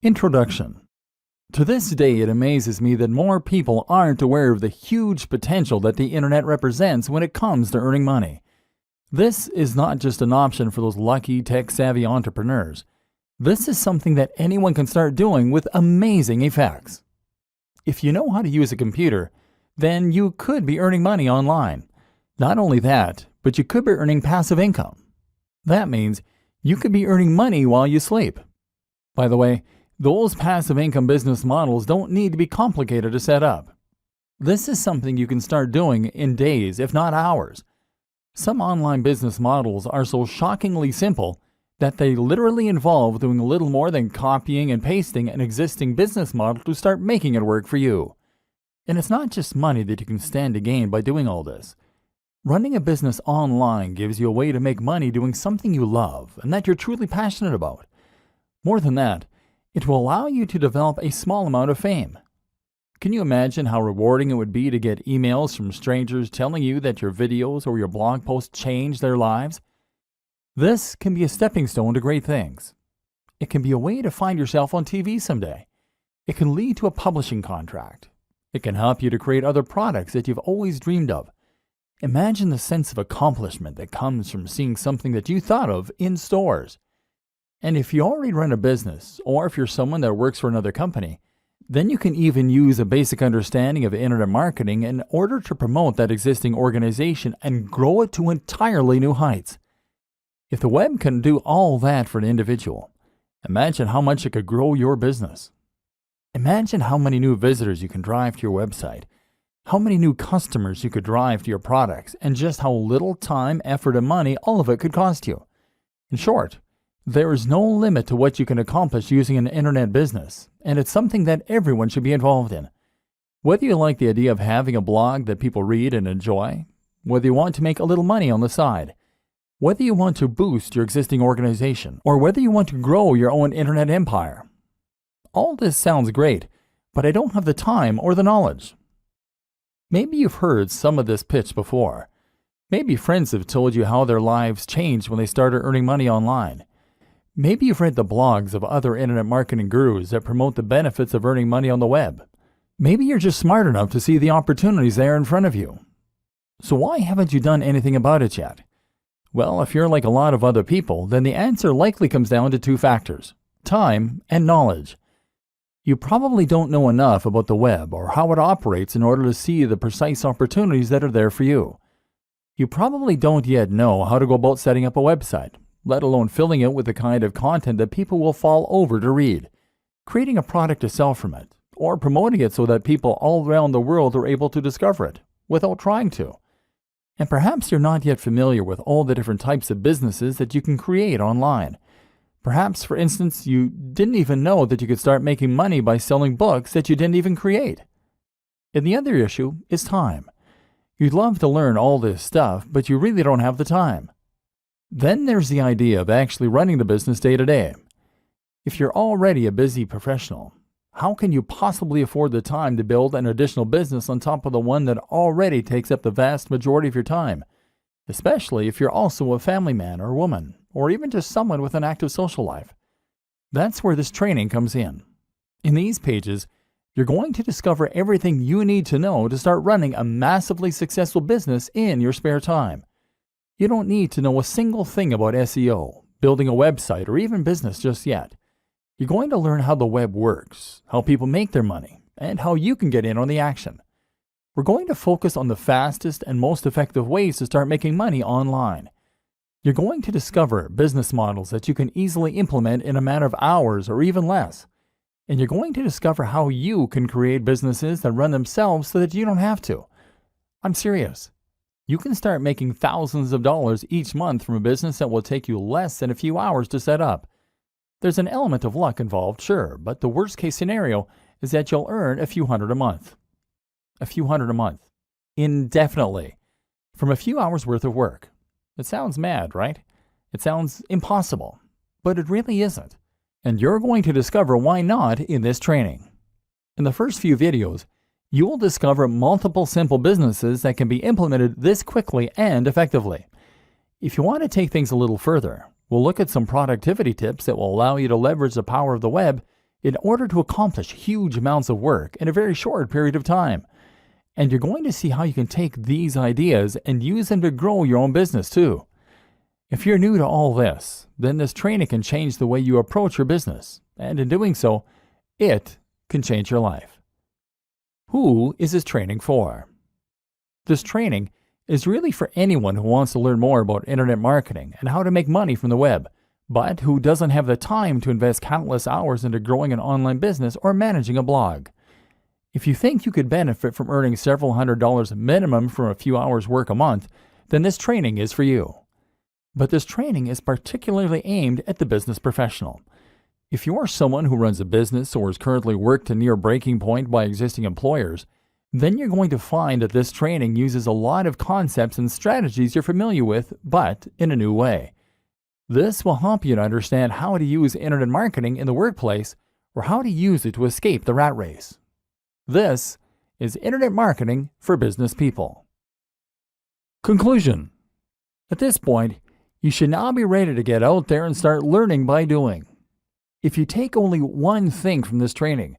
Introduction. To this day, it amazes me that more people aren't aware of the huge potential that the internet represents when it comes to earning money. This is not just an option for those lucky, tech-savvy entrepreneurs. This is something that anyone can start doing with amazing effects. If you know how to use a computer, then you could be earning money online. Not only that, but you could be earning passive income. That means you could be earning money while you sleep. By the way, those passive income business models don't need to be complicated to set up. This is something you can start doing in days, if not hours. Some online business models are so shockingly simple that they literally involve doing little more than copying and pasting an existing business model to start making it work for you. And it's not just money that you can stand to gain by doing all this. Running a business online gives you a way to make money doing something you love and that you're truly passionate about. More than that, it will allow you to develop a small amount of fame. Can you imagine how rewarding it would be to get emails from strangers telling you that your videos or your blog posts changed their lives? This can be a stepping stone to great things. It can be a way to find yourself on TV someday. It can lead to a publishing contract. It can help you to create other products that you've always dreamed of. Imagine the sense of accomplishment that comes from seeing something that you thought of in stores. And if you already run a business, or if you're someone that works for another company, then you can even use a basic understanding of internet marketing in order to promote that existing organization and grow it to entirely new heights. If the web can do all that for an individual, imagine how much it could grow your business. Imagine how many new visitors you can drive to your website, how many new customers you could drive to your products, and just how little time, effort, and money all of it could cost you. In short, there is no limit to what you can accomplish using an internet business, and it's something that everyone should be involved in. Whether you like the idea of having a blog that people read and enjoy, whether you want to make a little money on the side, whether you want to boost your existing organization, or whether you want to grow your own internet empire. All this sounds great, but I don't have the time or the knowledge. Maybe you've heard some of this pitch before. Maybe friends have told you how their lives changed when they started earning money online. Maybe you've read the blogs of other internet marketing gurus that promote the benefits of earning money on the web. Maybe you're just smart enough to see the opportunities there in front of you. So why haven't you done anything about it yet? Well, if you're like a lot of other people, then the answer likely comes down to two factors: time and knowledge. You probably don't know enough about the web or how it operates in order to see the precise opportunities that are there for you. You probably don't yet know how to go about setting up a website, let alone filling it with the kind of content that people will fall over to read, creating a product to sell from it, or promoting it so that people all around the world are able to discover it without trying to. And perhaps you're not yet familiar with all the different types of businesses that you can create online. Perhaps, for instance, you didn't even know that you could start making money by selling books that you didn't even create. And the other issue is time. You'd love to learn all this stuff, but you really don't have the time. Then there's the idea of actually running the business day to day. If you're already a busy professional, how can you possibly afford the time to build an additional business on top of the one that already takes up the vast majority of your time? Especially if you're also a family man or woman, or even just someone with an active social life. That's where this training comes in. In these pages, you're going to discover everything you need to know to start running a massively successful business in your spare time. You don't need to know a single thing about SEO, building a website, or even business just yet. You're going to learn how the web works, how people make their money, and how you can get in on the action. We're going to focus on the fastest and most effective ways to start making money online. You're going to discover business models that you can easily implement in a matter of hours or even less. And you're going to discover how you can create businesses that run themselves so that you don't have to. I'm serious. You can start making thousands of dollars each month from a business that will take you less than a few hours to set up. There's an element of luck involved, sure, but the worst case scenario is that you'll earn a few hundred a month. A few hundred a month. Indefinitely. From a few hours worth of work. It sounds mad, right? It sounds impossible. But it really isn't. And you're going to discover why not in this training. In the first few videos, you will discover multiple simple businesses that can be implemented this quickly and effectively. If you want to take things a little further, we'll look at some productivity tips that will allow you to leverage the power of the web in order to accomplish huge amounts of work in a very short period of time. And you're going to see how you can take these ideas and use them to grow your own business too. If you're new to all this, then this training can change the way you approach your business, and in doing so, it can change your life. Who is this training for? This training is really for anyone who wants to learn more about internet marketing and how to make money from the web, but who doesn't have the time to invest countless hours into growing an online business or managing a blog. If you think you could benefit from earning several $100s minimum from a few hours work a month, then this training is for you. But this training is particularly aimed at the business professional. If you are someone who runs a business or is currently worked to near breaking point by existing employers, then you're going to find that this training uses a lot of concepts and strategies you're familiar with, but in a new way. This will help you to understand how to use internet marketing in the workplace or how to use it to escape the rat race. This is Internet Marketing for Business People. Conclusion. At this point, you should now be ready to get out there and start learning by doing. If you take only one thing from this training,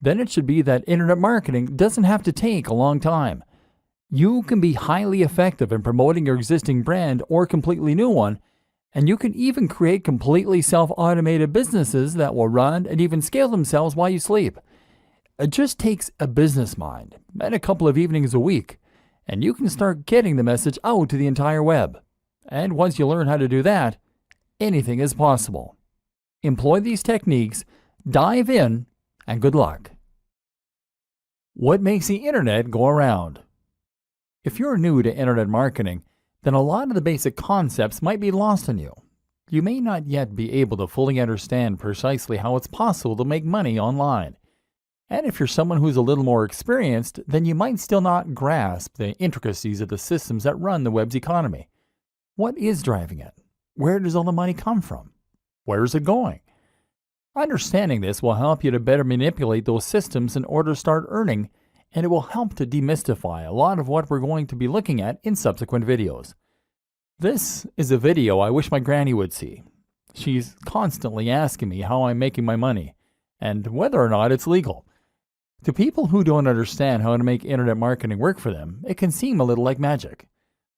then it should be that internet marketing doesn't have to take a long time. You can be highly effective in promoting your existing brand or completely new one, and you can even create completely self-automated businesses that will run and even scale themselves while you sleep. It just takes a business mind and a couple of evenings a week, and you can start getting the message out to the entire web. And once you learn how to do that, anything is possible. Employ these techniques, dive in, and good luck. What makes the internet go around? If you're new to internet marketing, then a lot of the basic concepts might be lost on you. You may not yet be able to fully understand precisely how it's possible to make money online. And if you're someone who's a little more experienced, then you might still not grasp the intricacies of the systems that run the web's economy. What is driving it? Where does all the money come from? Where is it going? Understanding this will help you to better manipulate those systems in order to start earning, and it will help to demystify a lot of what we're going to be looking at in subsequent videos. This is a video I wish my granny would see. She's constantly asking me how I'm making my money, and whether or not it's legal. To people who don't understand how to make internet marketing work for them, it can seem a little like magic.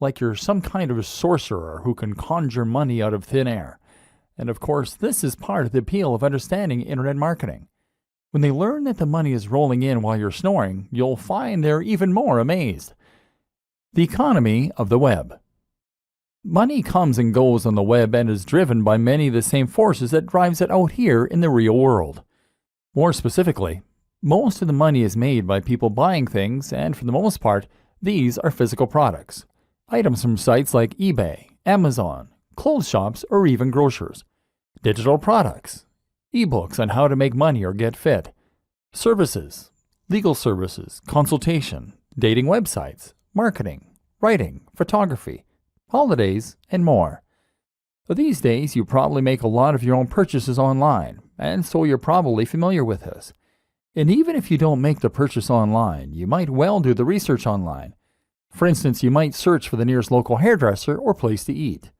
Like you're some kind of a sorcerer who can conjure money out of thin air. And of course, this is part of the appeal of understanding internet marketing. When they learn that the money is rolling in while you're snoring, you'll find they're even more amazed. The economy of the web. Money comes and goes on the web and is driven by many of the same forces that drives it out here in the real world. More specifically, most of the money is made by people buying things, and for the most part, these are physical products. Items from sites like eBay, Amazon, clothes shops, or even grocers. Digital products, ebooks on how to make money or get fit, services, legal services, consultation, dating websites, marketing, writing, photography, holidays, and more. These days, you probably make a lot of your own purchases online, and so you're probably familiar with this. And even if you don't make the purchase online, you might well do the research online. For instance, you might search for the nearest local hairdresser or place to eat.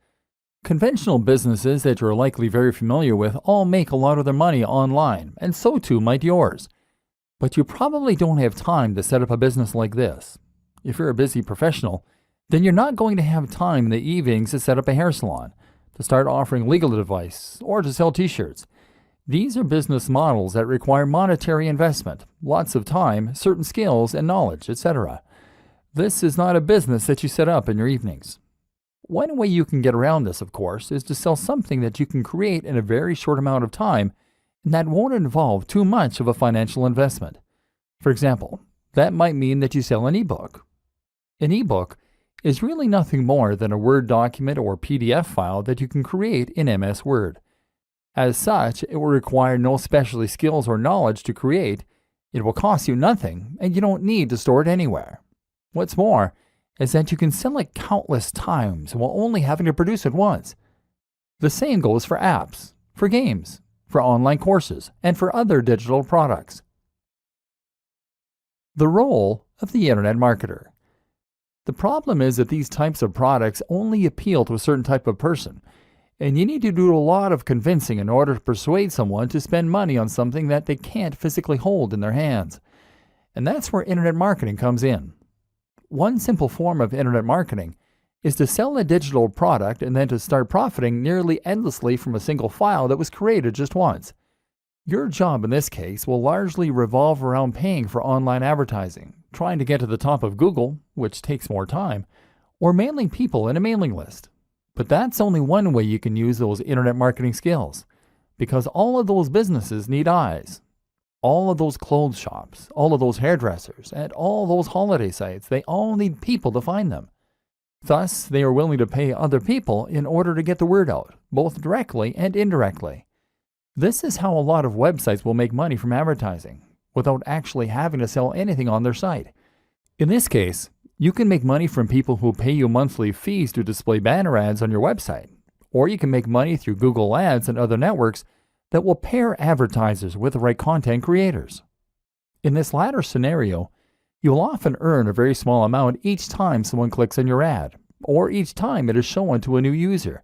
Conventional businesses that you're likely very familiar with all make a lot of their money online, and so too might yours. But you probably don't have time to set up a business like this. If you're a busy professional, then you're not going to have time in the evenings to set up a hair salon, to start offering legal advice, or to sell t-shirts. These are business models that require monetary investment, lots of time, certain skills and knowledge, etc. This is not a business that you set up in your evenings. One way you can get around this, of course, is to sell something that you can create in a very short amount of time and that won't involve too much of a financial investment. For example, that might mean that you sell an ebook. An ebook is really nothing more than a Word document or PDF file that you can create in MS Word. As such, it will require no specialty skills or knowledge to create, it will cost you nothing, and you don't need to store it anywhere. What's more is that you can sell it countless times while only having to produce it once. The same goes for apps, for games, for online courses, and for other digital products. The role of the internet marketer. The problem is that these types of products only appeal to a certain type of person. And you need to do a lot of convincing in order to persuade someone to spend money on something that they can't physically hold in their hands. And that's where internet marketing comes in. One simple form of internet marketing is to sell a digital product and then to start profiting nearly endlessly from a single file that was created just once. Your job in this case will largely revolve around paying for online advertising, trying to get to the top of Google, which takes more time, or mailing people in a mailing list. But that's only one way you can use those internet marketing skills, because all of those businesses need eyes. All of those clothes shops, all of those hairdressers, and all those holiday sites, they all need people to find them. Thus, they are willing to pay other people in order to get the word out, both directly and indirectly. This is how a lot of websites will make money from advertising, without actually having to sell anything on their site. In this case, you can make money from people who pay you monthly fees to display banner ads on your website, or you can make money through Google Ads and other networks that will pair advertisers with the right content creators. In this latter scenario, you'll often earn a very small amount each time someone clicks on your ad, or each time it is shown to a new user.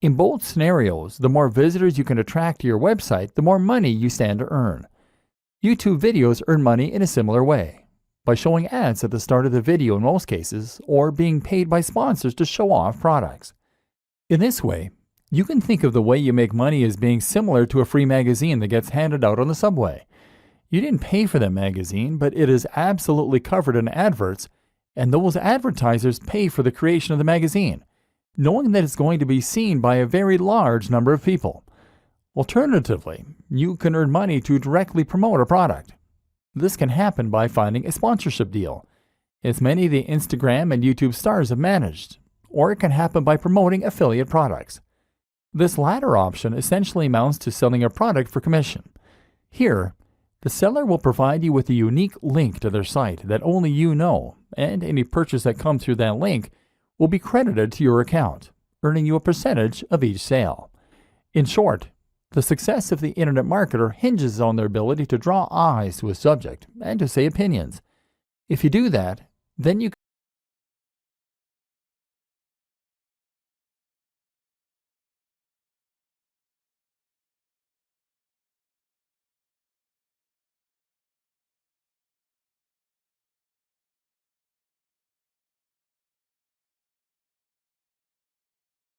In both scenarios, the more visitors you can attract to your website, the more money you stand to earn. YouTube videos earn money in a similar way, by showing ads at the start of the video in most cases, or being paid by sponsors to show off products. In this way, you can think of the way you make money as being similar to a free magazine that gets handed out on the subway. You didn't pay for that magazine, but it is absolutely covered in adverts, and those advertisers pay for the creation of the magazine, knowing that it's going to be seen by a very large number of people. Alternatively, you can earn money to directly promote a product. This can happen by finding a sponsorship deal, as many of the Instagram and YouTube stars have managed, or it can happen by promoting affiliate products. This latter option essentially amounts to selling a product for commission. Here, the seller will provide you with a unique link to their site that only you know, and any purchase that comes through that link will be credited to your account, earning you a percentage of each sale. In short, the success of the internet marketer hinges on their ability to draw eyes to a subject and to say opinions. If you do that, then you